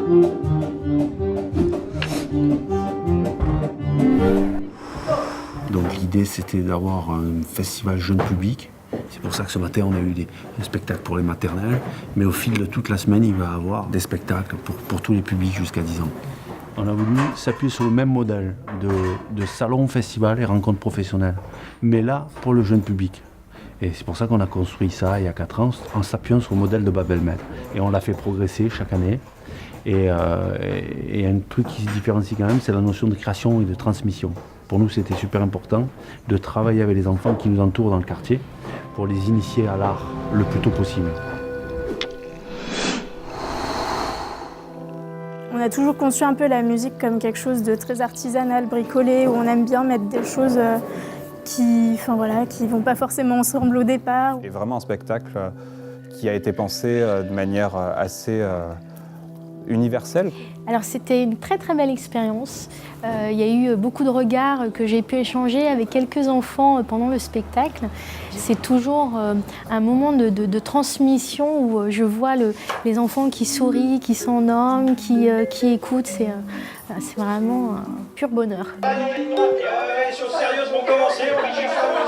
Donc l'idée c'était d'avoir un festival jeune public. C'est pour ça que ce matin on a eu des spectacles pour les maternelles, mais au fil de toute la semaine il va y avoir des spectacles pour tous les publics jusqu'à 10 ans. On a voulu s'appuyer sur le même modèle de salon, festival et rencontre professionnelle, mais là pour le jeune public. Et c'est pour ça qu'on a construit ça il y a 4 ans en s'appuyant sur le modèle de Babelmed. Et on l'a fait progresser chaque année. Et un truc qui se différencie quand même, c'est la notion de création et de transmission. Pour nous, c'était super important de travailler avec les enfants qui nous entourent dans le quartier pour les initier à l'art le plus tôt possible. On a toujours conçu un peu la musique comme quelque chose de très artisanal, bricolé, où on aime bien mettre des choses qui vont pas forcément ensemble au départ. C'est vraiment un spectacle qui a été pensé de manière assez universelle. Alors c'était une très très belle expérience. Il y a eu beaucoup de regards que j'ai pu échanger avec quelques enfants pendant le spectacle. C'est toujours un moment de transmission où je vois les enfants qui sourient, qui s'endorment, qui écoutent. C'est vraiment un pur bonheur. Les choses sérieuses vont commencer. On dit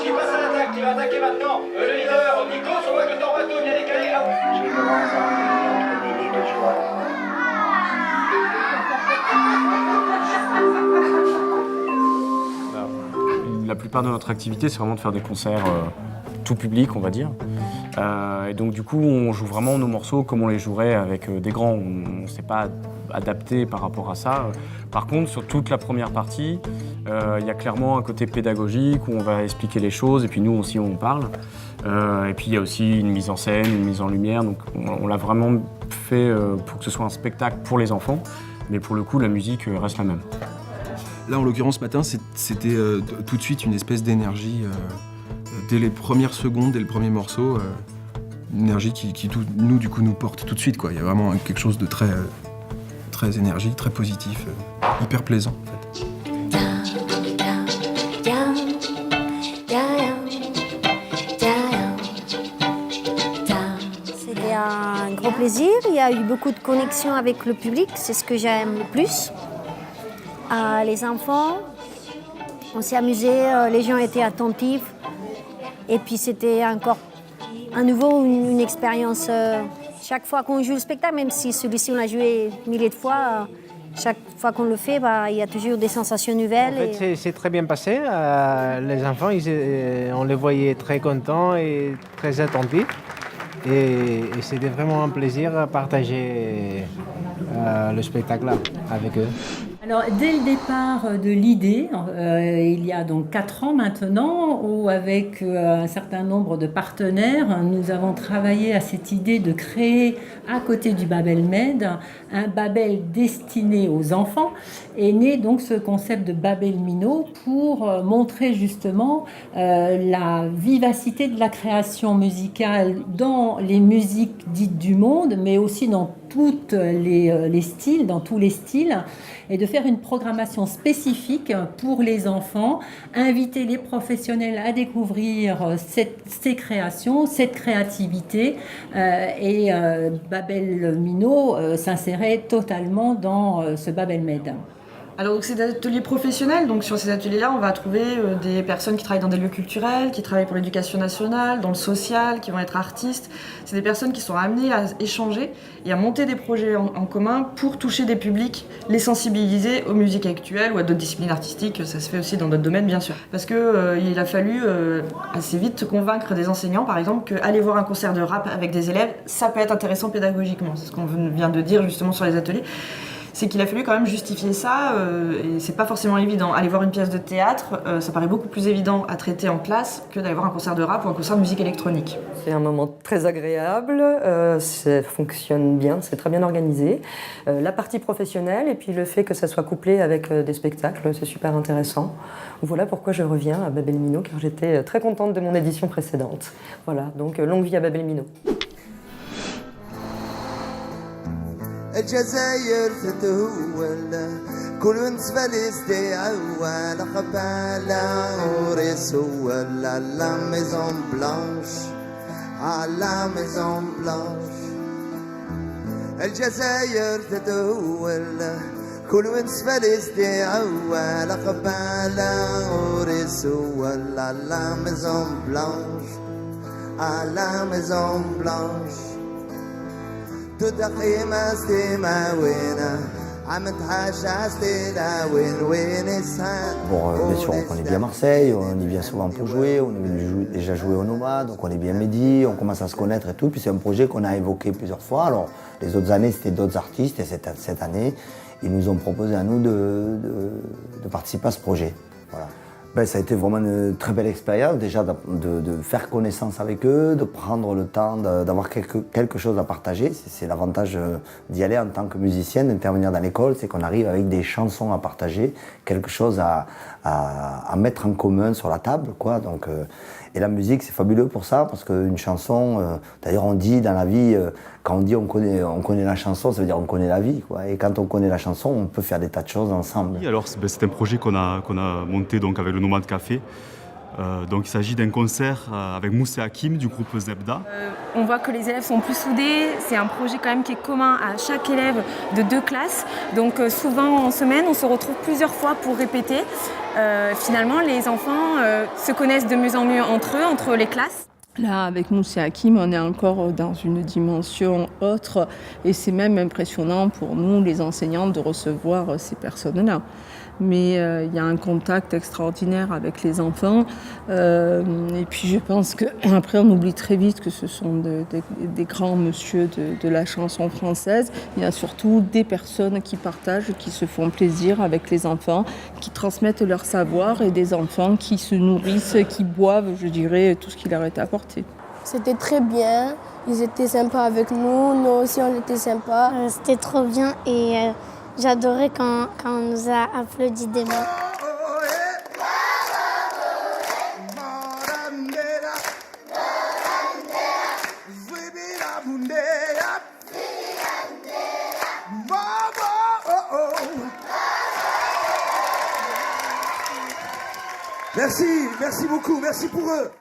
qui passe à l'attaque, qui va attaquer maintenant. Le leader, Nico, on voit que ton bateau vient décaler. Je commence à entremêler deux joueurs. La plupart de notre activité, c'est vraiment de faire des concerts tout public, on va dire. Et donc du coup, on joue vraiment nos morceaux comme on les jouerait avec des grands. On ne s'est pas adapté par rapport à ça. Par contre, sur toute la première partie, il y a clairement un côté pédagogique où on va expliquer les choses et puis nous aussi on parle. Et puis il y a aussi une mise en scène, une mise en lumière. Donc on l'a vraiment fait pour que ce soit un spectacle pour les enfants. Mais pour le coup, la musique reste la même. Là, en l'occurrence, ce matin, c'était tout de suite une espèce d'énergie, dès les premières secondes, dès le premier morceau, une énergie qui nous, du coup, nous porte tout de suite, quoi. Il y a vraiment quelque chose de très, très énergique, très positif, hyper plaisant, en fait. C'était un grand plaisir. Il y a eu beaucoup de connexions avec le public, c'est ce que j'aime le plus. Les enfants, on s'est amusé, les gens étaient attentifs. Et puis c'était encore à nouveau une expérience. Chaque fois qu'on joue le spectacle, même si celui-ci on l'a joué milliers de fois, chaque fois qu'on le fait, il y a toujours des sensations nouvelles. En fait, c'est très bien passé. Les enfants, on les voyait très contents et très attentifs. Et c'était vraiment un plaisir de partager le spectacle là avec eux. Alors, dès le départ de l'idée, il y a donc 4 ans maintenant, où avec un certain nombre de partenaires, nous avons travaillé à cette idée de créer, à côté du Babelmed, un Babel destiné aux enfants. Est né donc ce concept de Babel Mino pour montrer justement la vivacité de la création musicale dans les musiques dites du monde, mais aussi dans toutes les styles, dans tous les styles, et de faire une programmation spécifique pour les enfants, inviter les professionnels à découvrir ces créations, cette créativité, et Babel Mino s'insérait totalement dans ce Babelmed. Alors donc c'est des ateliers professionnels, donc sur ces ateliers-là on va trouver des personnes qui travaillent dans des lieux culturels, qui travaillent pour l'éducation nationale, dans le social, qui vont être artistes. C'est des personnes qui sont amenées à échanger et à monter des projets en commun pour toucher des publics, les sensibiliser aux musiques actuelles ou à d'autres disciplines artistiques, ça se fait aussi dans d'autres domaines bien sûr. Parce que il a fallu assez vite convaincre des enseignants par exemple qu'aller voir un concert de rap avec des élèves, ça peut être intéressant pédagogiquement, c'est ce qu'on vient de dire justement sur les ateliers. C'est qu'il a fallu quand même justifier ça, et c'est pas forcément évident. Aller voir une pièce de théâtre, ça paraît beaucoup plus évident à traiter en classe que d'aller voir un concert de rap ou un concert de musique électronique. C'est un moment très agréable, ça fonctionne bien, c'est très bien organisé. La partie professionnelle et puis le fait que ça soit couplé avec des spectacles, c'est super intéressant. Voilà pourquoi je reviens à Babel Mino, car j'étais très contente de mon édition précédente. Voilà, donc longue vie à Babel Mino. الجزائر تتهول كل نسبة لسدي أول قبالة ورسول la maison blanche à la maison blanche الجزائر تتهول كل ونس فلسطين أول قبالة ورسول à la Maison Blanche à la Maison Blanche tout أخيمة ستيما وينا عم تحاجة ستيلا وين وين السان. Bon, bien sûr, on connaît bien Marseille, on y vient souvent pour jouer, on est déjà joué au Nomade, donc on est bien Mehdi, on commence à se connaître et tout. Puis c'est un projet qu'on a évoqué plusieurs fois. Alors, les autres années, c'était d'autres artistes, et cette année, ils nous ont proposé à nous de participer à ce projet. Voilà. Ben, ça a été vraiment une très belle expérience, déjà de faire connaissance avec eux, de prendre le temps d'avoir quelque chose à partager. C'est l'avantage d'y aller en tant que musicienne, d'intervenir dans l'école, c'est qu'on arrive avec des chansons à partager, quelque chose à mettre en commun sur la table, quoi. Donc, et la musique, c'est fabuleux pour ça, parce qu'une chanson, d'ailleurs on dit dans la vie, quand on dit on connaît la chanson, ça veut dire on connaît la vie, quoi. Et quand on connaît la chanson, on peut faire des tas de choses ensemble. Oui, alors c'est un projet qu'on a monté donc avec le Nomade Café. Donc il s'agit d'un concert avec Moussa Hakim du groupe Zebda. On voit que les élèves sont plus soudés, c'est un projet quand même qui est commun à chaque élève de 2 classes. Donc souvent en semaine, on se retrouve plusieurs fois pour répéter. Finalement, les enfants se connaissent de mieux en mieux entre eux, entre les classes. Là, avec Moussa Hakim, on est encore dans une dimension autre et c'est même impressionnant pour nous, les enseignants, de recevoir ces personnes-là. Mais il y a un contact extraordinaire avec les enfants. Et puis je pense qu'après, on oublie très vite que ce sont des grands monsieur de la chanson française. Il y a surtout des personnes qui partagent, qui se font plaisir avec les enfants, qui transmettent leur savoir et des enfants qui se nourrissent, qui boivent, je dirais, tout ce qui leur est apporté. C'était très bien, ils étaient sympas avec nous, nous aussi on était sympas. C'était trop bien et j'adorais quand on nous a applaudi des mains. Merci beaucoup, merci pour eux.